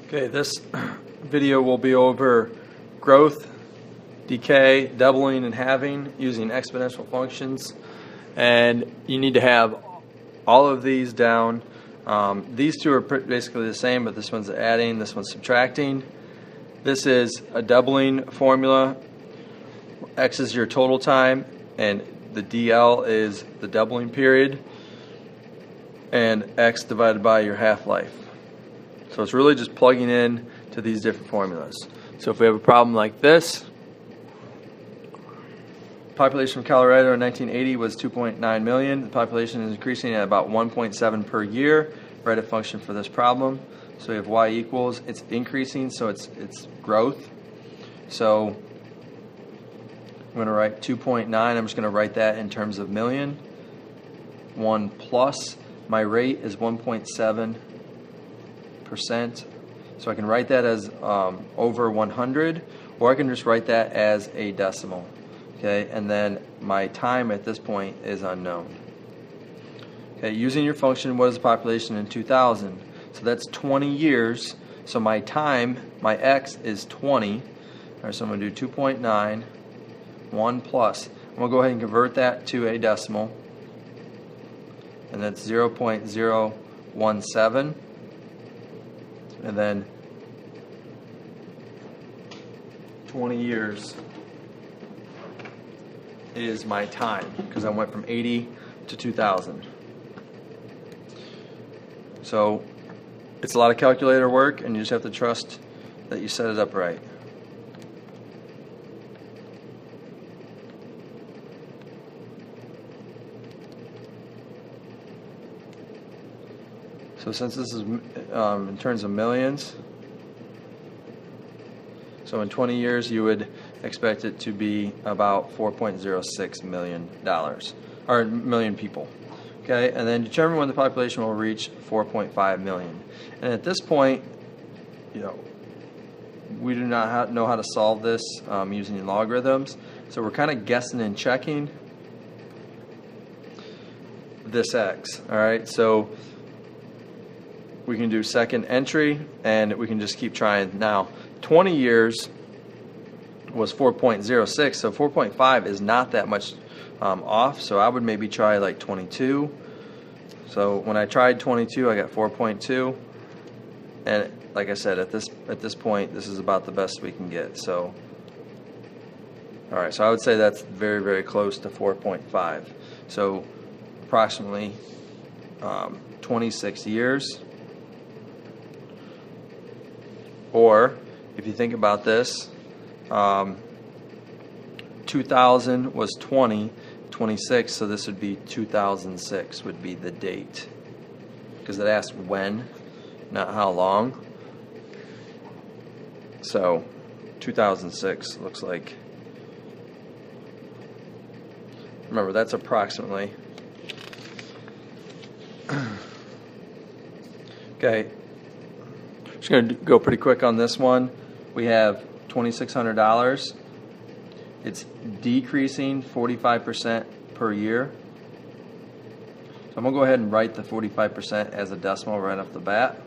Okay, this video will be over growth, decay, doubling, and halving using exponential functions. And you need to have all of these down. These two are basically the same, but this one's adding, this one's subtracting. This is a doubling formula. X is your total time, and the DL is the doubling period, and X divided by your half-life. So it's really just plugging in to these different formulas. So if we have a problem like this, population of Colorado in 1980 was 2.9 million. The population is increasing at about 1.7 per year. Write a function for this problem. So we have y equals, it's increasing, so it's growth. So I'm going to write 2.9. I'm just going to write that in terms of million. 1 plus, my rate is 1.7%. So I can write that as over 100, or I can just write that as a decimal. Okay, and then my time at this point is unknown. Okay, using your function, what is the population in 2000? So that's 20 years. So my time, my x is 20. All right, so I'm going to do 2.9, 1 plus. I'm going to go ahead and convert that to a decimal. And that's 0.017. And then 20 years is my time, because I went from 80 to 2000. So it's a lot of calculator work, and you just have to trust that you set it up right. So since this is in terms of millions, so in 20 years you would expect it to be about $4.06 million, or million people. Okay, and then determine when the population will reach 4.5 million. And at this point, you know, we do not know how to solve this using logarithms, so we're kind of guessing and checking this x. All right, so we can do second entry, and we can just keep trying. Now, 20 years was 4.06, so 4.5 is not that much off, so I would maybe try like 22. So when I tried 22, I got 4.2, and like I said, at this point, this is about the best we can get. So, all right, so I would say that's very, very close to 4.5. So approximately 26 years. Or, if you think about this, 2000 was 20, 26, so this would be 2006 would be the date. Because it asked when, not how long. So, 2006 looks like. Remember, that's approximately. Okay. Just going to go pretty quick on this one. We have $2,600. It's decreasing 45% per year. So I'm going to go ahead and write the 45% as a decimal right off the bat.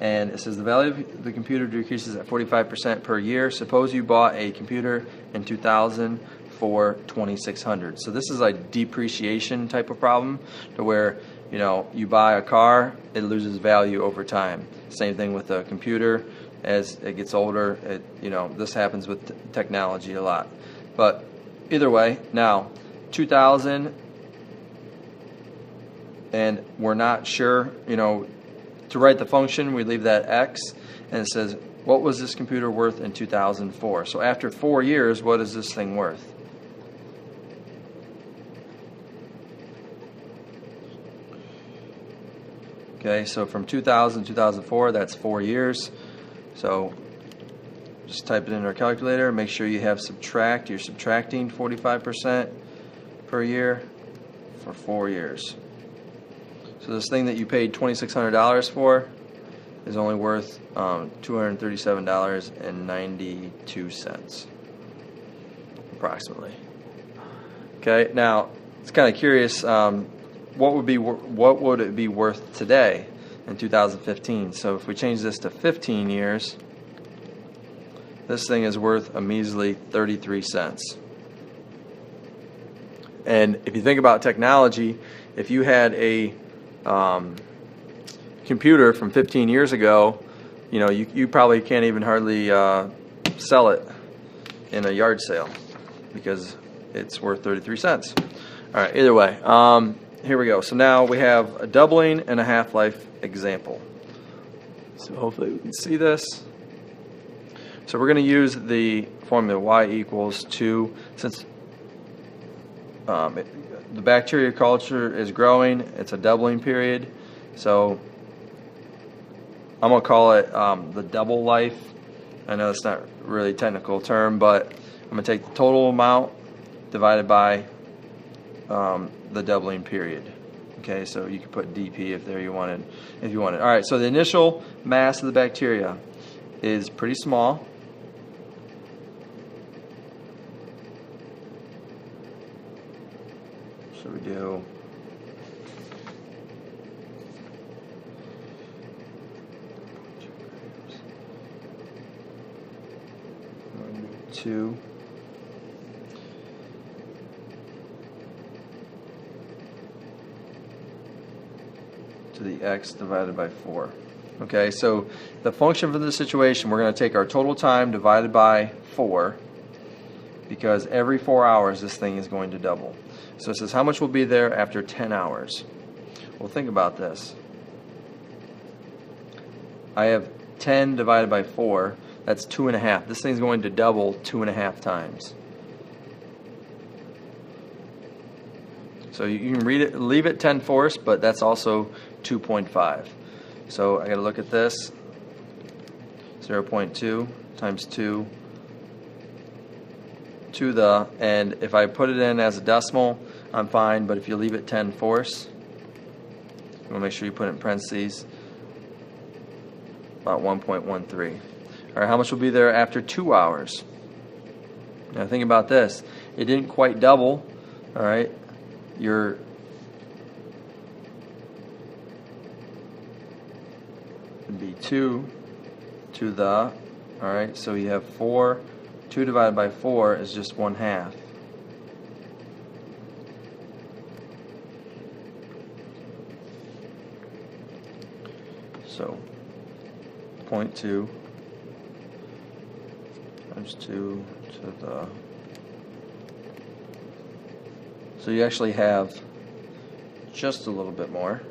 And it says the value of the computer decreases at 45% per year. Suppose you bought a computer in 2000 for $2,600. So this is a depreciation type of problem, to where, you know, you buy a car, it loses value over time. Same thing with a computer. As it gets older, you know, this happens with technology a lot. But either way, now 2000, and we're not sure, you know, to write the function, we leave that x, and it says, what was this computer worth in 2004? So after 4 years, what is this thing worth? Okay, so from 2000 to 2004, that's 4 years. So just type it in our calculator. Make sure you have subtract. You're subtracting 45% per year for 4 years. So this thing that you paid $2,600 for is only worth $237.92 approximately. Okay, now it's kind of curious. What would it be worth today? in 2015. So if we change this to 15 years, this thing is worth a measly 33 cents. And if you think about technology, if you had a computer from 15 years ago, you know, you probably can't even hardly sell it in a yard sale because it's worth 33 cents. All right, either way, here we go. So now we have a doubling and a half-life example. So hopefully we can see this. So we're going to use the formula y equals 2, since the bacteria culture is growing, it's a doubling period. So I'm going to call it the double life. I know it's not really a technical term, but I'm going to take the total amount divided by the doubling period. Okay, so you could put dp if you wanted. All right, so the initial mass of the bacteria is pretty small. So we do 2 to the x divided by 4. Okay, so the function for this situation, we're going to take our total time divided by 4, because every 4 hours this thing is going to double. So it says how much will be there after 10 hours. Well, think about this. I have 10 divided by 4. That's 2.5. This thing's going to double 2.5 times. So you can read it, leave it 10/4, but that's also 2.5. So I got to look at this. 0.2 times 2 to the, and if I put it in as a decimal, I'm fine, but if you leave it 10/4, you want to make sure you put it in parentheses, about 1.13. All right, how much will be there after 2 hours? Now think about this. It didn't quite double, all right? It'd be 2 to the, all right, so you have 4. 2 divided by 4 is just 1/2. So 0.2 times 2 to the, so you actually have just a little bit more.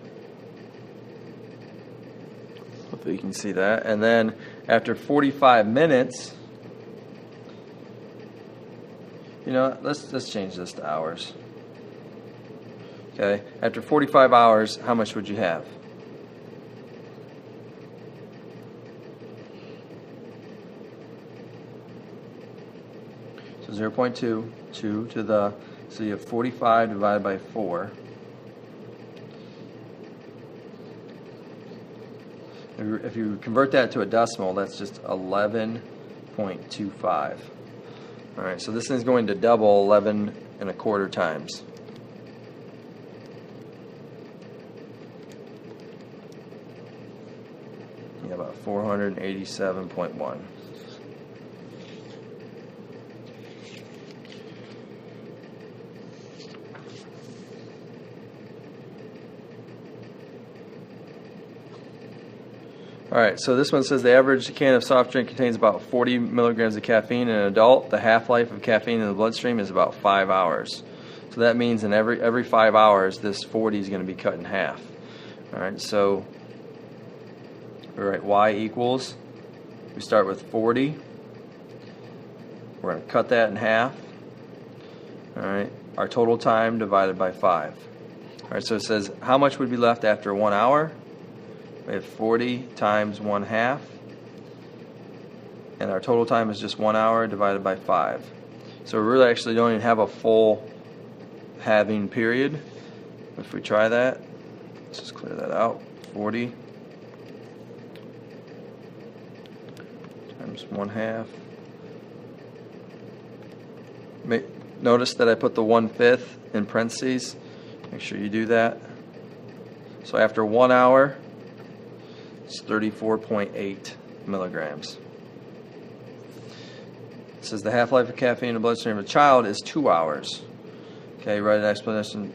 Hopefully you can see that. And then after 45 minutes, you know, let's change this to hours. Okay, after 45 hours, how much would you have? So 0.2, 2 to the, so you have 45 divided by 4. If you convert that to a decimal, that's just 11.25. All right, so this thing's going to double 11.25 times. You have about 487.1. All right, so this one says the average can of soft drink contains about 40 milligrams of caffeine in an adult. The half-life of caffeine in the bloodstream is about 5 hours. So that means in every 5 hours, this 40 is going to be cut in half. All right, so we write y equals, we start with 40. We're going to cut that in half. All right, our total time divided by 5. All right, so it says how much would be left after 1 hour? We have 40 times 1/2, and our total time is just 1 hour divided by 5. So we really actually don't even have a full halving period. If we try that, let's just clear that out. 40 times 1/2. Notice that I put the 1/5 in parentheses. Make sure you do that. So after 1 hour, It's 34.8 milligrams. It says the half-life of caffeine in the bloodstream of a child is 2 hours. Okay, write an explanation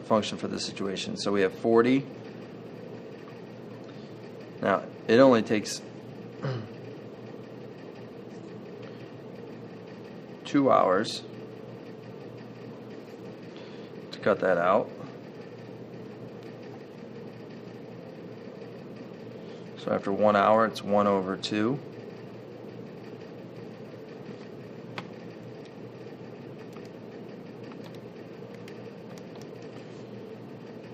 function for this situation. So we have 40. Now, it only takes 2 hours to cut that out. So after 1 hour, it's 1/2.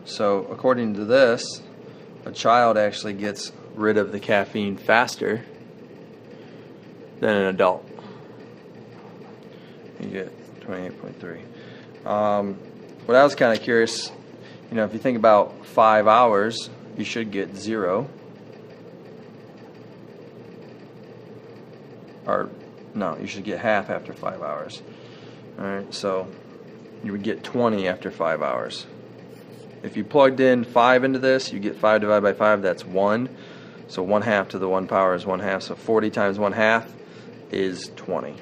So according to this, a child actually gets rid of the caffeine faster than an adult. You get 28.3. What I was kind of curious, if you think about 5 hours, you should get 0. Or no, you should get half after 5 hours. All right, so you would get 20 after 5 hours. If you plugged in 5 into this, you get 5 divided by 5, that's 1. So 1/2 to the 1 power is 1/2. So 40 times 1/2 is 20.